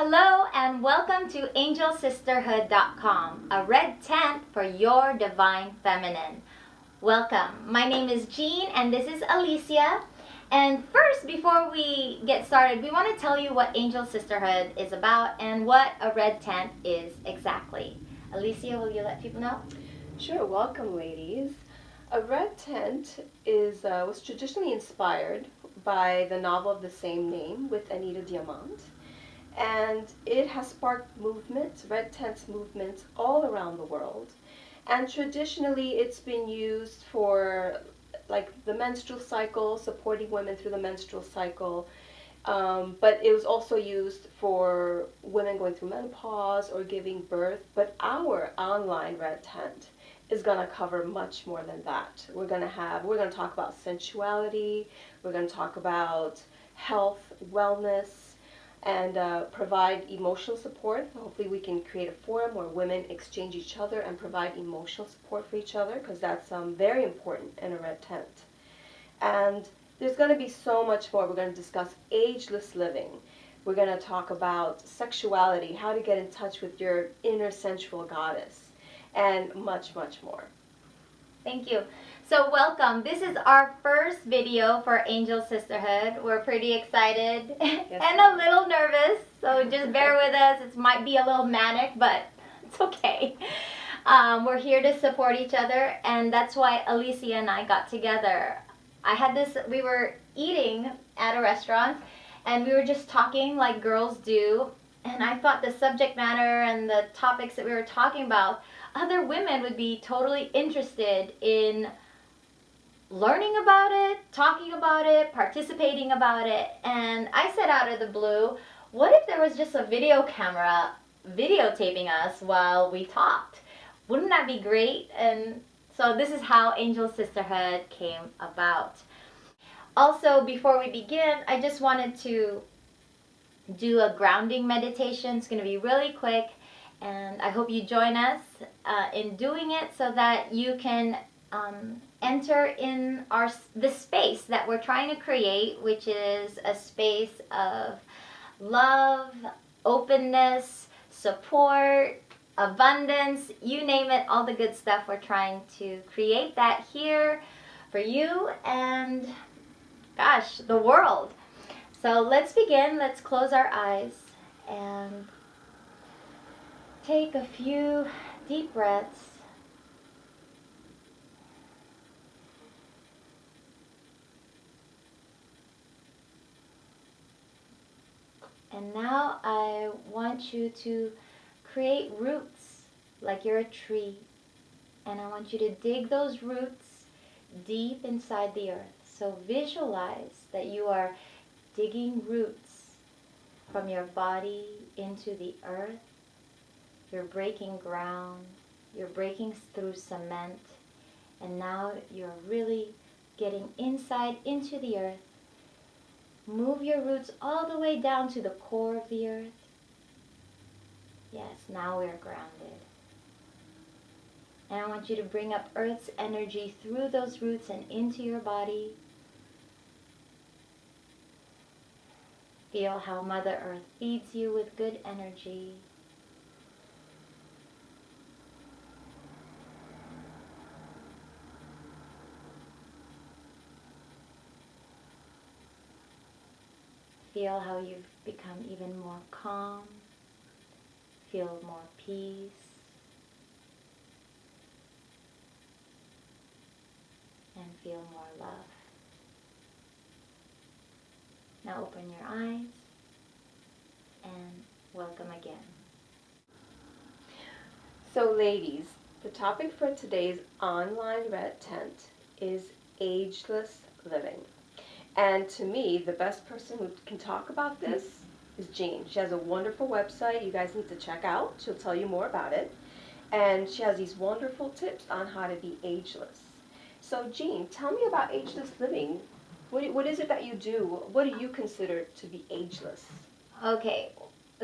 Hello and welcome to AngelSisterhood.com, a red tent for your divine feminine. Welcome. My name is Jeanne and this is Alicia. And first, before we get started, we want to tell you what Angel Sisterhood is about and what a red tent is exactly. Alicia, will you let people know? Sure. Welcome, ladies. A red tent was traditionally inspired by the novel of the same name with Anita Diamant. And it has sparked movements, red tents movements, all around the world. And traditionally, it's been used for like the menstrual cycle, supporting women through the menstrual cycle. But it was also used for women going through menopause or giving birth. But our online red tent is going to cover much more than that. We're going to talk about sensuality. We're going to talk about health, wellness, and provide emotional support. Hopefully we can create a forum where women exchange each other and provide emotional support for each other, because that's very important in a red tent. And there's going to be so much more. We're going to discuss ageless living. We're going to talk about sexuality, how to get in touch with your inner sensual goddess, and much, much more. Thank you. So welcome. This is our first video for Angel Sisterhood. We're pretty excited and a little nervous, so just bear with us. It might be a little manic, but it's okay. We're here to support each other, and that's why Alicia and I got together. We were eating at a restaurant, and we were just talking like girls do, and I thought the subject matter and the topics that we were talking about, other women would be totally interested in learning about it, talking about it, participating about it. And I said out of the blue, what if there was just a video camera videotaping us while we talked? Wouldn't that be great? And so this is how Angel Sisterhood came about. Also, before we begin, I just wanted to do a grounding meditation. It's going to be really quick, and I hope you join us in doing it so that you can enter in the space that we're trying to create, which is a space of love, openness, support, abundance, you name it, all the good stuff. We're trying to create that here for you and, gosh, the world. So let's begin. Let's close our eyes and take a few deep breaths. And now I want you to create roots like you're a tree. And I want you to dig those roots deep inside the earth. So visualize that you are digging roots from your body into the earth. You're breaking ground. You're breaking through cement. And now you're really getting inside into the earth. Move your roots all the way down to the core of the earth. Yes, now we're grounded. And I want you to bring up Earth's energy through those roots and into your body. Feel how Mother Earth feeds you with good energy. Feel how you've become even more calm. Feel more peace. And feel more love. Now open your eyes and welcome again. So ladies, the topic for today's online red tent is ageless living. And to me, the best person who can talk about this is Jeanne. She has a wonderful website you guys need to check out. She'll tell you more about it. And she has these wonderful tips on how to be ageless. So Jeanne, tell me about ageless living. What is it that you do? What do you consider to be ageless? Okay,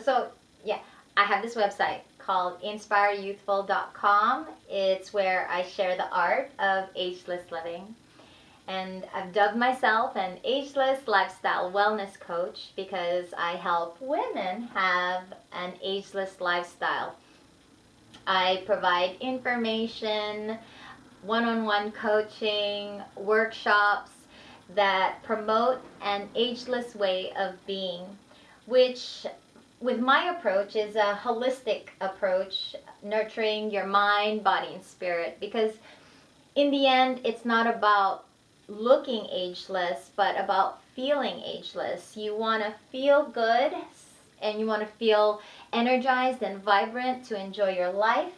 so yeah, I have this website called inspireyouthful.com. It's where I share the art of ageless living. And I've dubbed myself an ageless lifestyle wellness coach because I help women have an ageless lifestyle. I provide information, one-on-one coaching, workshops that promote an ageless way of being, which with my approach is a holistic approach, nurturing your mind, body, and spirit, because in the end, it's not about looking ageless, but about feeling ageless. You want to feel good and you want to feel energized and vibrant to enjoy your life.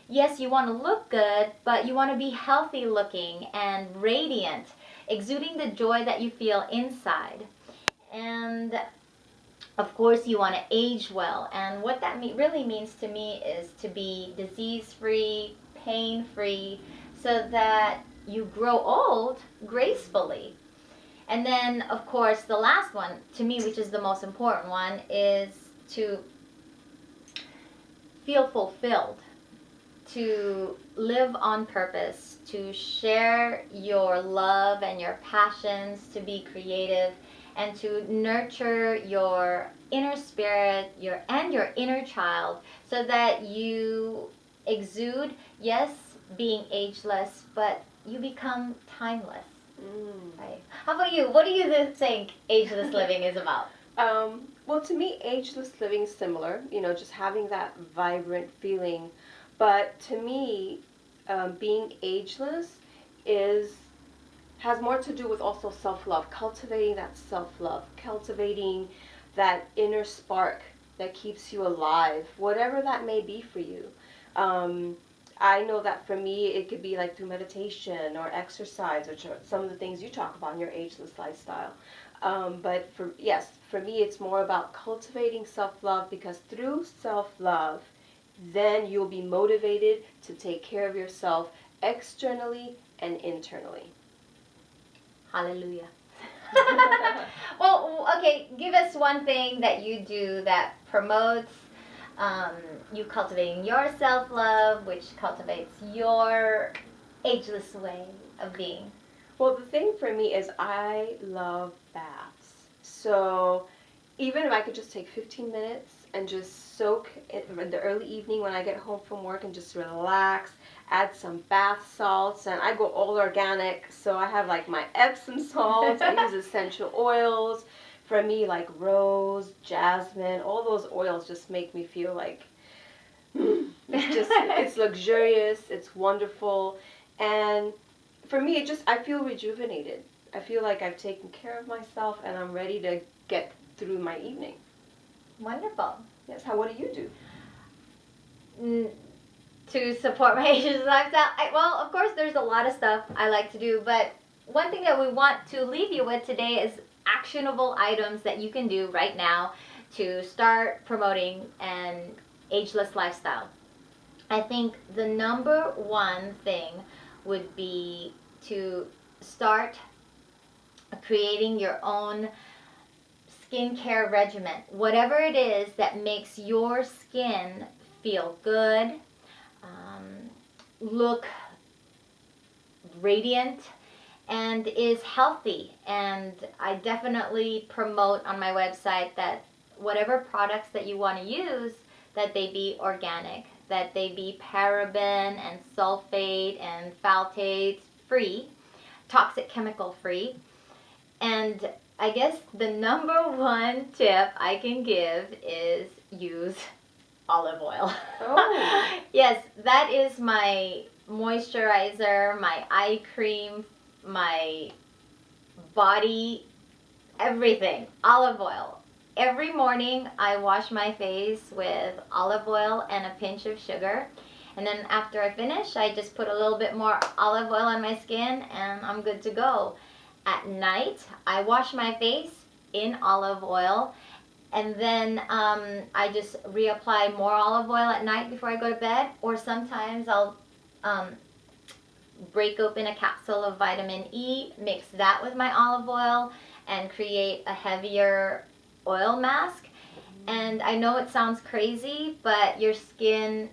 Yes, you want to look good, but you want to be healthy looking and radiant, exuding the joy that you feel inside. And of course, you want to age well. And what that really means to me is to be disease free, pain free, so that you grow old gracefully. And then, of course, the last one, to me, which is the most important one, is to feel fulfilled, to live on purpose, to share your love and your passions, to be creative, and to nurture your inner spirit, your inner child, so that you exude, yes, being ageless, but you become timeless. Right. How about you? What do you think ageless living is about? Well, to me, ageless living is similar, just having that vibrant feeling. But to me, being ageless has more to do with also self-love, cultivating that self-love, cultivating that inner spark that keeps you alive, whatever that may be for you. I know that for me, it could be like through meditation or exercise, which are some of the things you talk about in your ageless lifestyle. But for me, it's more about cultivating self-love, because through self-love, then you'll be motivated to take care of yourself externally and internally. Hallelujah. Well, okay, give us one thing that you do that promotes you cultivating your self-love, which cultivates your ageless way of being. Well, the thing for me is I love baths. So even if I could just take 15 minutes and just soak in the early evening when I get home from work and just relax, add some bath salts, and I go all organic. So I have like my Epsom salts, I use essential oils. For me, like rose, jasmine, all those oils just make me feel like it's luxurious, it's wonderful. And for me, I feel rejuvenated. I feel like I've taken care of myself and I'm ready to get through my evening. Wonderful. Yes, what do you do? To support my ageless lifestyle? Well, of course, there's a lot of stuff I like to do, but one thing that we want to leave you with today is actionable items that you can do right now to start promoting an ageless lifestyle. I think the number one thing would be to start creating your own skincare regimen. Whatever it is that makes your skin feel good, look radiant, and is healthy. And I definitely promote on my website that whatever products that you want to use, that they be organic, that they be paraben and sulfate and phthalates free, toxic chemical free. And I guess the number one tip I can give is use olive oil. Oh. Yes, that is my moisturizer, my eye cream, my body, everything. Olive oil. Every morning I wash my face with olive oil and a pinch of sugar. And then after I finish, I just put a little bit more olive oil on my skin and I'm good to go. At night, I wash my face in olive oil, and then I just reapply more olive oil at night before I go to bed, or sometimes I'll break open a capsule of vitamin E, mix that with my olive oil, and create a heavier oil mask. And I know it sounds crazy, but your skin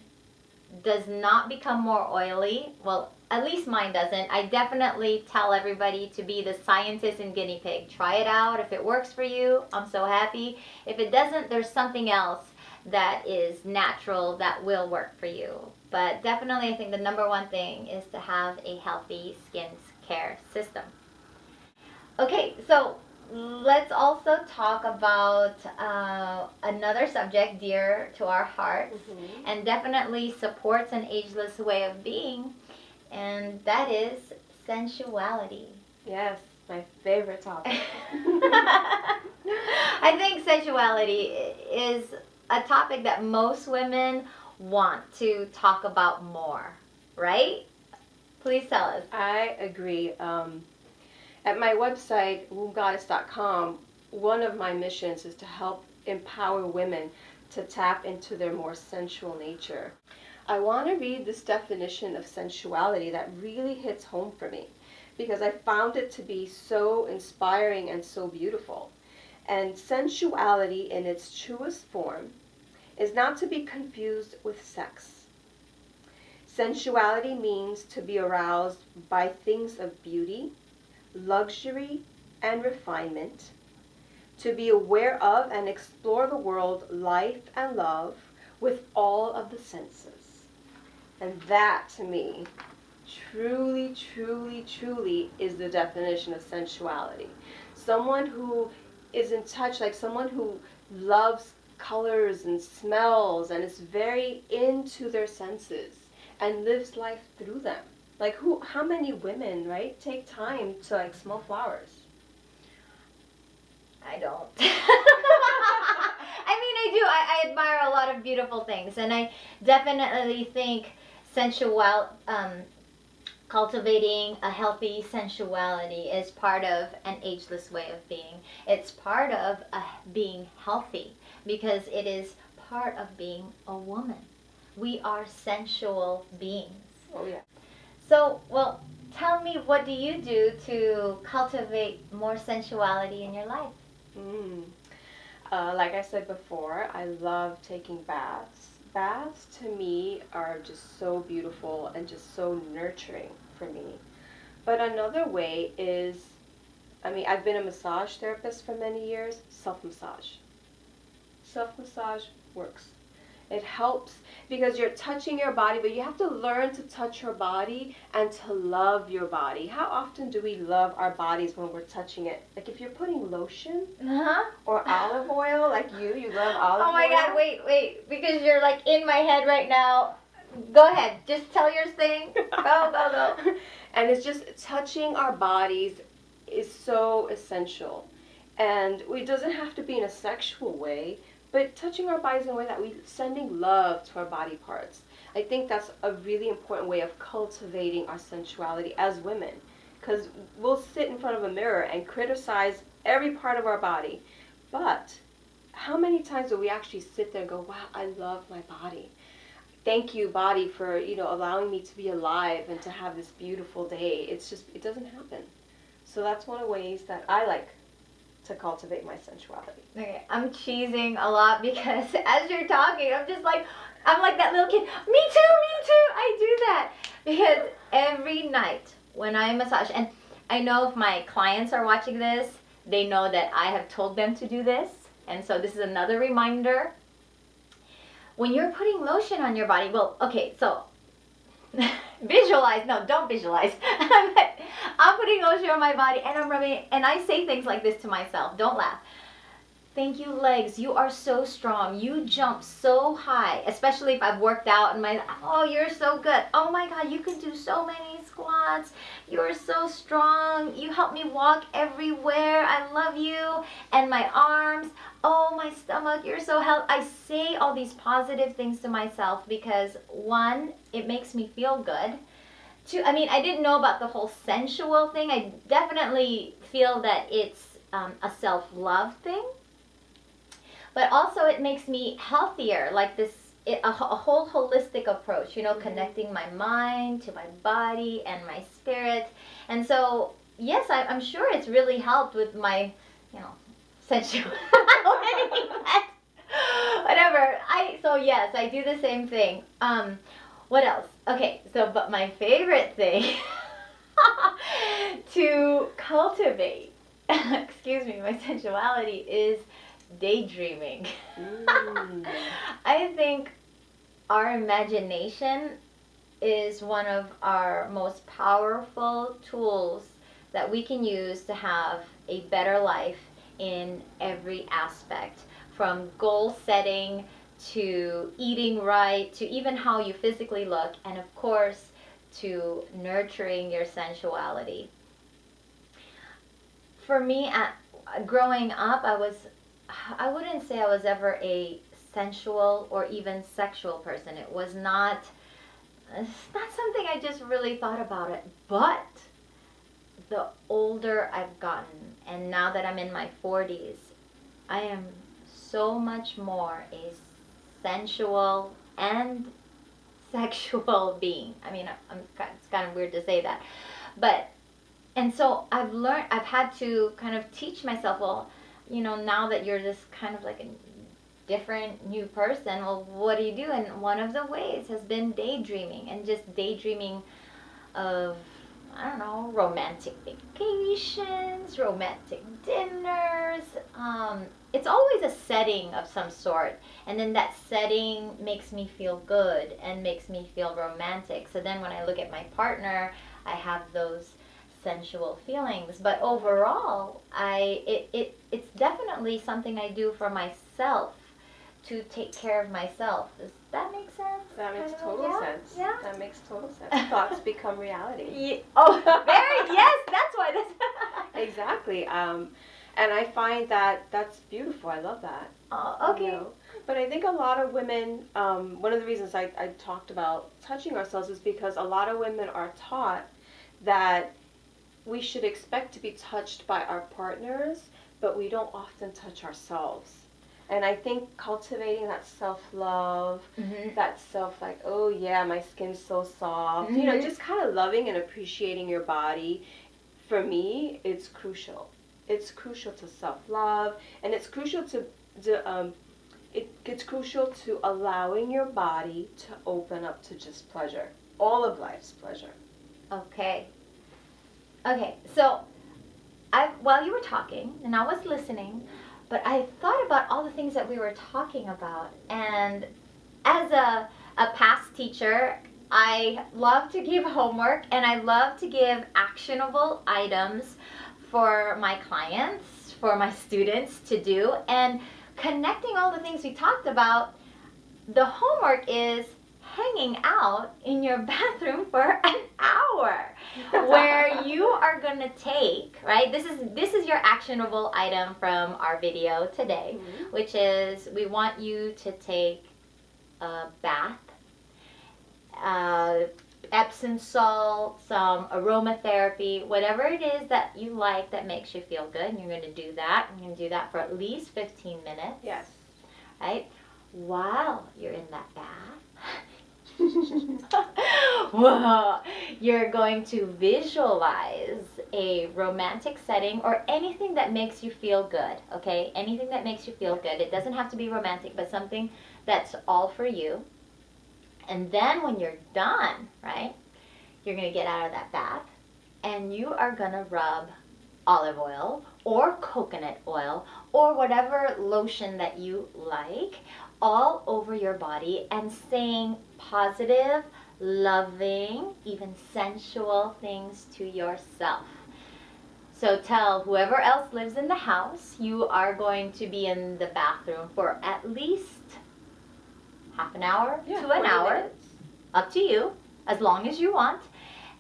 does not become more oily. Well, at least mine doesn't. I definitely tell everybody to be the scientist and guinea pig. Try it out. If it works for you, I'm so happy. If it doesn't, there's something else that is natural that will work for you. But definitely, I think the number one thing is to have a healthy skin care system. Okay, so let's also talk about another subject dear to our hearts, and definitely supports an ageless way of being, and that is sensuality. Yes, my favorite topic. I think sensuality is a topic that most women want to talk about more, right? Please tell us. I agree. At my website, wombgoddess.com, one of my missions is to help empower women to tap into their more sensual nature. I want to read this definition of sensuality that really hits home for me because I found it to be so inspiring and so beautiful. And sensuality in its truest form is not to be confused with sex. Sensuality means to be aroused by things of beauty, luxury, and refinement, to be aware of and explore the world, life, and love with all of the senses. And that, to me, truly, truly, truly is the definition of sensuality. Someone who is in touch, like someone who loves colors and smells and is very into their senses and lives life through them. Like how many women, right, take time to like smell flowers? I don't. I mean, I do. I admire a lot of beautiful things, and I definitely think cultivating a healthy sensuality is part of an ageless way of being. It's part of being healthy because it is part of being a woman. We are sensual beings. Oh yeah. So, well, tell me, what do you do to cultivate more sensuality in your life? Like I said before, I love taking baths. Baths to me are just so beautiful and just so nurturing for me. But another way is, I've been a massage therapist for many years, self-massage. Self-massage works. It helps because you're touching your body, but you have to learn to touch your body and to love your body. How often do we love our bodies when we're touching it? Like if you're putting lotion or olive oil, like you love olive oil. Oh my God, wait, because you're like in my head right now. Go ahead, just tell your thing. Go. And it's just touching our bodies is so essential. And it doesn't have to be in a sexual way, but touching our bodies in a way that we're sending love to our body parts. I think that's a really important way of cultivating our sensuality as women. Because we'll sit in front of a mirror and criticize every part of our body. But how many times do we actually sit there and go, wow, I love my body. Thank you, body, for allowing me to be alive and to have this beautiful day. It doesn't happen. So that's one of the ways that I like to cultivate my sensuality. Okay, I'm cheesing a lot because as you're talking, I'm like that little kid. Me too, I do that. Because every night when I massage, and I know if my clients are watching this, they know that I have told them to do this. And so this is another reminder. When you're putting lotion on your body, well, okay, so visualize, no, don't visualize. I'm putting lotion on my body and I'm rubbing it, and I say things like this to myself. Don't laugh. Thank you, legs. You are so strong. You jump so high, especially if I've worked out and oh, you're so good. Oh my God, you can do so many squats. You're so strong. You help me walk everywhere. I love you. And my arms. Oh, my stomach. You're so healthy. I say all these positive things to myself because one, it makes me feel good. Two, I didn't know about the whole sensual thing. I definitely feel that it's a self-love thing. But also it makes me healthier, like a whole holistic approach, connecting my mind to my body and my spirit. And so, yes, I'm sure it's really helped with my, sensuality. Whatever. So yes, I do the same thing. What else? Okay, so but my favorite thing to cultivate, excuse me, my sensuality is daydreaming. I think our imagination is one of our most powerful tools that we can use to have a better life in every aspect, from goal setting to eating right to even how you physically look, and of course to nurturing your sensuality. For me, growing up, I wouldn't say I was ever a sensual or even sexual person. It's not something I just really thought about it. But the older I've gotten, and now that I'm in my 40s, I am so much more a sensual and sexual being. I mean, it's kind of weird to say that. But, and so I've had to kind of teach myself, well, now that you're this kind of like a different new person, well, what do you do? And one of the ways has been daydreaming, and just daydreaming of, I don't know, romantic vacations, romantic dinners. It's always a setting of some sort, and then that setting makes me feel good and makes me feel romantic. So then when I look at my partner, I have those sensual feelings. But overall, it's definitely something I do for myself, to take care of myself. Does that make sense? That makes total sense. Yeah. That makes total sense. Thoughts become reality. Yeah. Oh, yes, that's why this. Exactly. And I find that that's beautiful. I love that. Oh, okay. But I think a lot of women, one of the reasons I talked about touching ourselves is because a lot of women are taught that we should expect to be touched by our partners, but we don't often touch ourselves. And I think cultivating that self-love, that like, oh yeah, my skin's so soft, just kind of loving and appreciating your body, for me, it's crucial. It's crucial to self-love, and it's crucial it's crucial to allowing your body to open up to just pleasure, all of life's pleasure. Okay, so while you were talking, and I was listening, but I thought about all the things that we were talking about, and as a past teacher, I love to give homework, and I love to give actionable items for my clients, for my students to do, and connecting all the things we talked about, the homework is hanging out in your bathroom for an hour, where you are going to take, right, this is your actionable item from our video today, which is we want you to take a bath, Epsom salt, some aromatherapy, whatever it is that you like that makes you feel good, and you're going to do that. You're going to do that for at least 15 minutes. Yes. Right? While you're in that bath, whoa, you're going to visualize a romantic setting or anything that makes you feel good, okay? Anything that makes you feel good. It doesn't have to be romantic, but something that's all for you. And then when you're done, right, you're going to get out of that bath, and you are going to rub olive oil or coconut oil or whatever lotion that you like all over your body, and saying positive, loving, even sensual things to yourself. So tell whoever else lives in the house you are going to be in the bathroom for at least half an hour to an hour. Minutes. Up to you, as long as you want.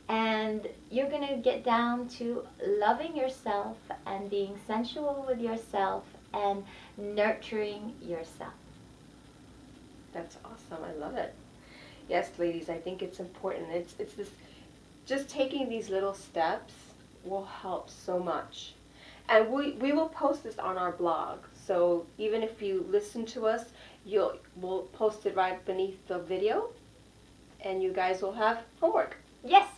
And you're going to get down to loving yourself and being sensual with yourself and nurturing yourself. That's awesome. I love it. Yes, ladies, I think it's important. It's this, just taking these little steps will help so much. And we will post this on our blog. So even if you listen to us, we'll post it right beneath the video, and you guys will have homework. Yes,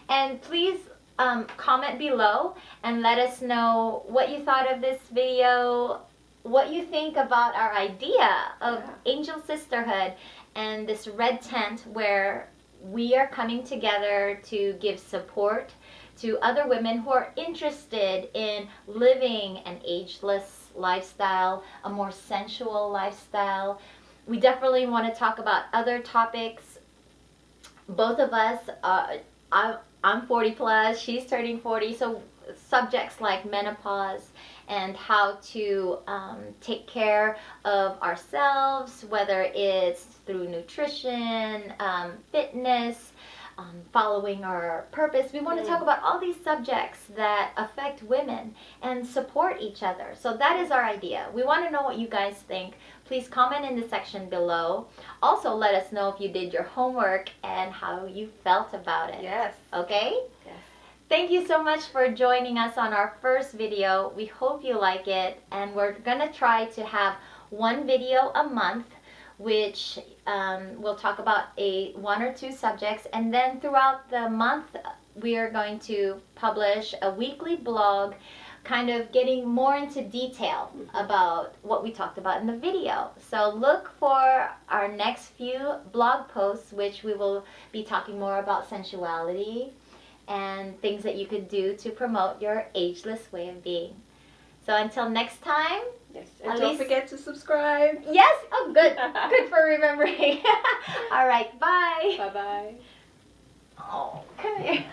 and please comment below and let us know what you thought of this video, what you think about our idea of Angel Sisterhood and this red tent where we are coming together to give support to other women who are interested in living an ageless lifestyle, a more sensual lifestyle. We definitely want to talk about other topics. Both of us, I'm 40 plus, she's turning 40, so subjects like menopause and how to take care of ourselves, whether it's through nutrition, fitness, following our purpose. We want to talk about all these subjects that affect women and support each other. So that is our idea. We want to know what you guys think. Please comment in the section below. Also, let us know if you did your homework and how you felt about it. Yes. Okay? Yes. Thank you so much for joining us on our first video. We hope you like it, and we're going to try to have one video a month, which we'll talk about one or two subjects, and then throughout the month we are going to publish a weekly blog, kind of getting more into detail about what we talked about in the video. So look for our next few blog posts, which we will be talking more about sensuality and things that you could do to promote your ageless way of being. So until next time. Yes, and don't forget to subscribe. Yes, oh good. Good for remembering. All right, bye. Bye-bye. Oh, come here.